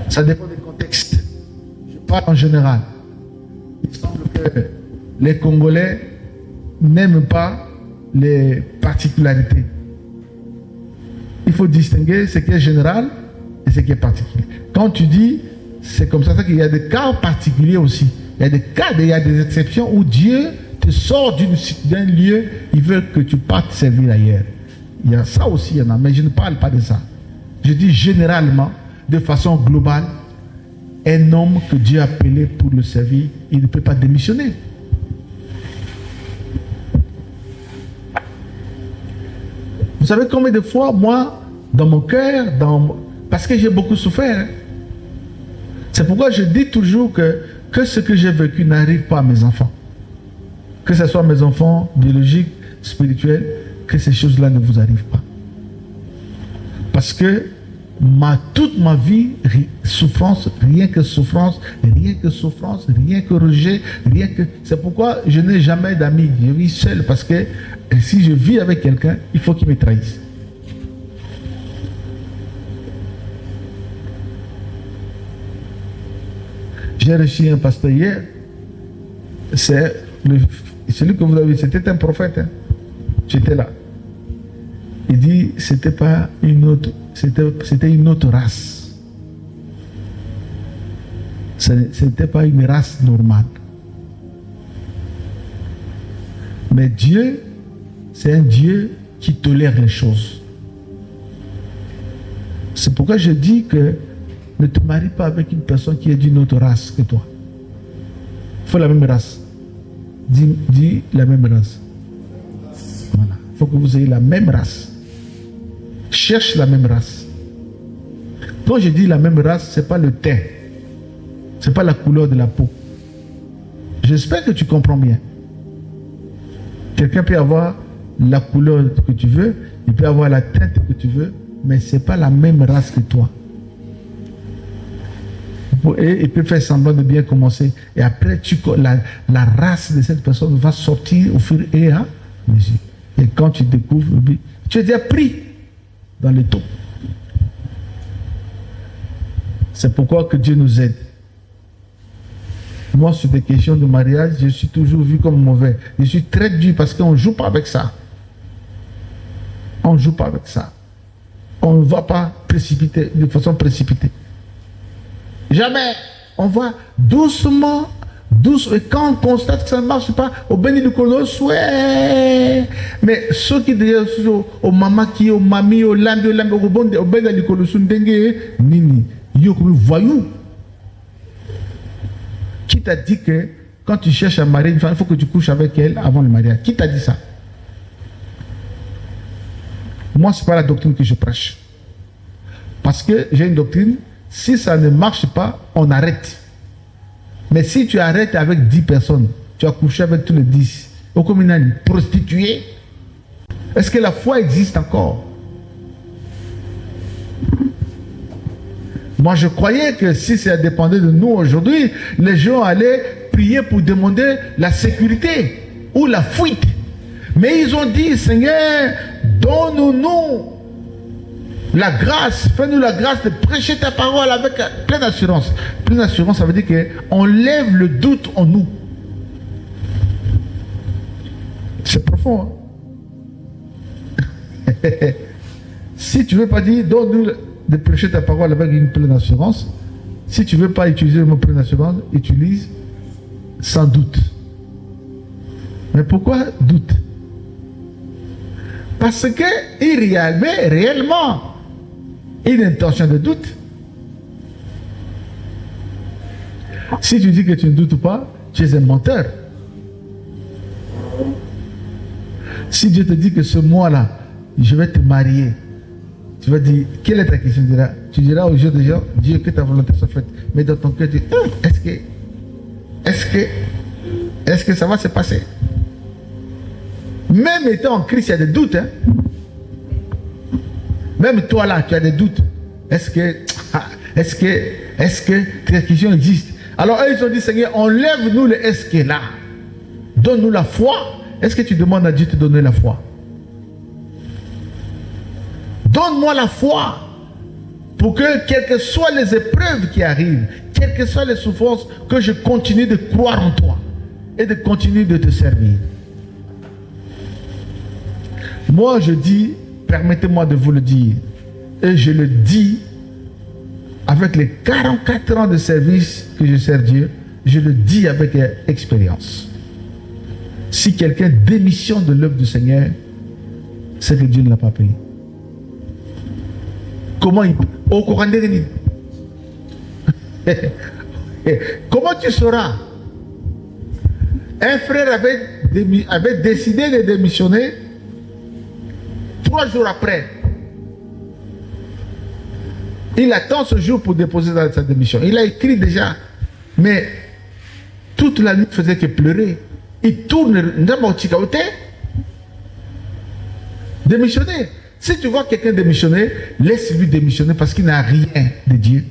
Ça dépend des contextes. Je parle en général. Il semble que les Congolais n'aiment pas les particularités. Il faut distinguer ce qui est général et ce qui est particulier. Quand tu dis, c'est comme ça qu'il y a des cas particuliers aussi. Il y a des cas, il y a des exceptions où Dieu te sort d'un lieu, il veut que tu partes servir ailleurs. Il y a ça aussi, il y en a, mais je ne parle pas de ça. Je dis généralement, de façon globale, un homme que Dieu a appelé pour le servir, il ne peut pas démissionner. Vous savez combien de fois, moi, dans mon cœur, parce que j'ai beaucoup souffert, hein, c'est pourquoi je dis toujours que ce que j'ai vécu n'arrive pas à mes enfants. Que ce soit mes enfants biologiques, spirituels, que ces choses-là ne vous arrivent pas. Parce que toute ma vie, souffrance, rien que souffrance, rien que souffrance, rien que rejet, rien que... C'est pourquoi je n'ai jamais d'amis. Je vis seul parce que si je vis avec quelqu'un, il faut qu'il me trahisse. J'ai reçu un pasteur hier. C'est celui que vous avez vu, c'était un prophète. Hein. J'étais là. Il dit, c'était pas une autre, c'était une autre race. C'était pas une race normale. Mais Dieu, c'est un Dieu qui tolère les choses. C'est pourquoi je dis que ne te marie pas avec une personne qui est d'une autre race que toi. Il faut la même race. Dis la même race. Voilà. Il faut que vous ayez la même race. Cherche la même race. Quand je dis la même race, ce n'est pas le teint. Ce n'est pas la couleur de la peau. J'espère que tu comprends bien. Quelqu'un peut avoir la couleur que tu veux, il peut avoir la teinte que tu veux, mais ce n'est pas la même race que toi. Et il peut faire semblant de bien commencer. Et après, la race de cette personne va sortir au fur et à mesure. Et quand tu découvres, tu es déjà pris dans les taux. C'est pourquoi que Dieu nous aide. Moi, sur des questions de mariage, je suis toujours vu comme mauvais. Je suis très dur parce qu'on ne joue pas avec ça. On ne joue pas avec ça. On ne va pas précipiter, de façon précipitée. Jamais. On va doucement, doucement. Et quand on constate que ça ne marche pas, au béni du colosse, ouais. Mais ceux qui disent au maman qui, au mami, au lambi, au béni du colosse, nini, yo comme voyou. Qui t'a dit que quand tu cherches à marier une femme, il faut que tu couches avec elle avant le mariage? Qui t'a dit ça? Moi, ce n'est pas la doctrine que je prêche. Parce que j'ai une doctrine. Si ça ne marche pas, on arrête. Mais si tu arrêtes avec 10 personnes, tu as couché avec tous les 10, au communal, prostituée, est-ce que la foi existe encore? Moi, je croyais que si ça dépendait de nous aujourd'hui, les gens allaient prier pour demander la sécurité ou la fuite. Mais ils ont dit, Seigneur, donne-nous la grâce, fais-nous la grâce de prêcher ta parole avec pleine assurance. Pleine assurance, ça veut dire qu'on lève le doute en nous. C'est profond. Hein? Si tu ne veux pas dire, donne-nous de prêcher ta parole avec une pleine assurance. Si tu ne veux pas utiliser le mot pleine assurance, utilise sans doute. Mais pourquoi doute? Parce que il y avait réellement une intention de doute. Si tu dis que tu ne doutes pas, tu es un menteur. Si Dieu te dit que ce mois-là, je vais te marier, tu vas dire, quelle est ta question? Tu diras aux yeux des gens, Dieu, que ta volonté soit faite. Mais dans ton cœur, tu dis, est-ce que ça va se passer? Même étant en Christ, il y a des doutes. Hein? Même toi là, tu as des doutes. Est-ce que tes questions existent? Alors eux, ils ont dit, Seigneur, enlève-nous le est-ce que là. Donne-nous la foi. Est-ce que tu demandes à Dieu de te donner la foi? Donne-moi la foi. pour que, quelles que soient les épreuves qui arrivent, quelles que soient les souffrances, que je continue de croire en toi et de continuer de te servir. Moi, je dis, permettez-moi de vous le dire, et je le dis avec les 44 ans de service que je sers Dieu, je le dis avec expérience. Si quelqu'un démissionne de l'œuvre du Seigneur, c'est que Dieu ne l'a pas payé. Comment il peut? Au Coran de comment tu sauras? Un frère avait décidé de démissionner 3 jours après. Il attend ce jour pour déposer sa démission. Il a écrit déjà, mais toute la nuit ne faisait que pleurer. Il tourne, démissionner. Si tu vois quelqu'un démissionner, laisse-lui démissionner parce qu'il n'a rien de Dieu.